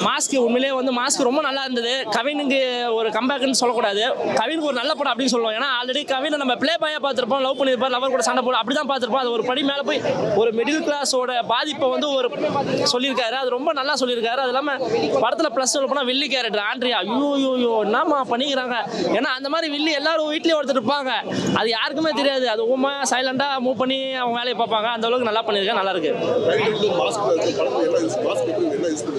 Mask உண்மையிலேயே வந்து mask ரொம்ப நல்லா இருந்தது. கவினுக்கு ஒரு கம்பேக்னு சொல்லக்கூடாது, கவினுக்கு ஒரு நல்ல படம் அப்படின்னு சொல்லுவோம். ஏன்னா ஆல்ரெடி கவினை நம்ம ப்ளே பாயாக பார்த்துருப்போம், லவ் பண்ணியிருப்பார், லவர் கூட சண்டை போட அப்படி தான் பார்த்துருப்போம். அது ஒரு படி மேலே போய் ஒரு மிடில் கிளாஸோட பாதிப்பை வந்து ஒரு சொல்லியிருக்காரு. அது ரொம்ப நல்லா சொல்லியிருக்காரு. அது இல்லாமல் படத்தில் ப்ளஸ் சொல்ல போனால் வில்லி கேரக்டர் ஆண்ட்ரியா, ஐயோ என்னம்மா பண்ணிக்கிறாங்க. ஏன்னா அந்த மாதிரி வில்லி எல்லாரும் வீட்லேயே ஒருத்தர் இருப்பாங்க, அது யாருக்குமே தெரியாது. அது ஊமா சைலண்டாக மூவ் பண்ணி அவங்க வேலையை பார்ப்பாங்க. அந்த அளவுக்கு நல்லா பண்ணியிருக்கேன், நல்லா இருக்கு.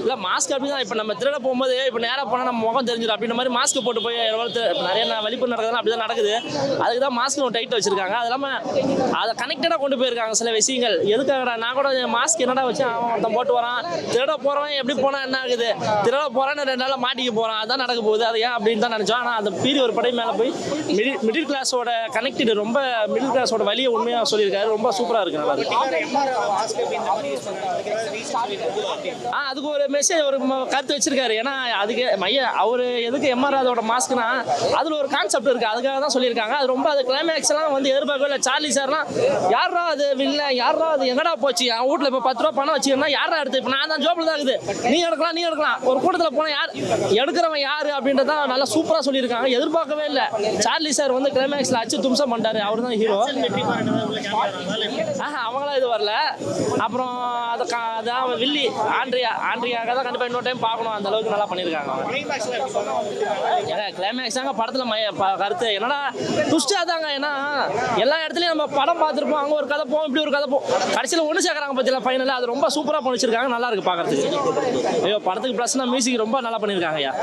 இல்லை மாஸ்க் அப்படி தான். இப்போ நம்ம திருட போகும்போது இப்போ நேராக போனால் நம்ம முகம் தெரிஞ்சிடும். அப்படின்ற மாதிரி மாஸ்க் போட்டு போய் நிறைய வலிப்பு நடக்குதுன்னா அப்படி தான் நடக்குது. அதுக்கு தான் மாஸ்க் ஒரு டைட் வச்சிருக்காங்க. அது இல்லாமல் அதை கனெக்டடாக கொண்டு போயிருக்காங்க சில விஷயங்கள். எதுக்காகடா நான் கூட மாஸ்க் என்னடா வச்சு அவன் ஒருத்தன் போட்டு வரான், திருட போகிறவன் எப்படி போனால் என்ன ஆகுது, திருட போகிறான்னு 2 நாள் மாட்டிக்க போகிறான், அதான் நடக்க போகுது. அது ஏன் அப்படின்னு தான் நினச்சோம். ஆனால் அந்த பீரி ஒரு படை மேலே போய் மிடில் கிளாஸோட கனெக்டட், ரொம்ப மிடில் கிளாஸோட வழியை உண்மையாக சொல்லியிருக்காரு. ரொம்ப சூப்பராக இருக்கு, நல்லா இருக்கு. அதுக்கு ஒரு மெசேஜ், ஒரு கருத்து வச்சிருக்காரு. ஏன்னா அதுக்கு அவர் எதுக்கு எம்ஆர் அதோட மாஸ்க்னா அதில் ஒரு கான்செப்ட் இருக்குது, அதுக்காக தான் சொல்லியிருக்காங்க. அது ரொம்ப அது கிளைமேக்ஸ்லாம் வந்து எதிர்பார்க்கவே இல்லை. சார்லி சார்லாம் யாரா அது வில்ல, யாரா அது எங்கடா போச்சு, என் வீட்டில் இப்போ 10 ரூபா பணம் வச்சுக்கணும்னா யாரா எடுத்து, இப்போ நான் தான் ஜோப்பில் தான் இருக்குது, நீ எடுக்கலாம் ஒரு கூட்டத்தில் போனால் யார் எடுக்கிறவன் யார் அப்படின்றத நல்லா சூப்பராக சொல்லியிருக்காங்க. எதிர்பார்க்கவே இல்லை. சார்லி சார் வந்து கிளைமேக்ஸில் அச்சு தும்சம் பண்ணிட்டாரு. அவர் தான் ஹீரோ. அவங்களாம் இது வரல. அப்புறம் அதான் வில்லி ஆண்ட்ரியாக தான் கண்டிப்பாக இன்னொரு டைம் பார்க்கணும். அந்த அளவுக்கு நல்லா பண்ணியிருக்காங்க. கிளைமேக்ஸ் தாங்க படத்தில் கருத்து. என்னன்னா ட்விஸ்டாக தாங்க. ஏன்னா எல்லா இடத்துலையும் நம்ம படம் பார்த்துருப்போம், அங்கே ஒரு கதை போவோம், இப்படி ஒரு கதை போவோம், கடைசியில் ஒன்று சேர்க்குறாங்க பற்றியில் ஃபைனலில். அது ரொம்ப சூப்பராக பண்ணிச்சிருக்காங்க, நல்லா இருக்கு பார்க்கறதுக்கு. ஐயோ படத்துக்கு ப்ளஸ்னா மியூசிக் ரொம்ப நல்லா பண்ணியிருக்காங்க ஐயா.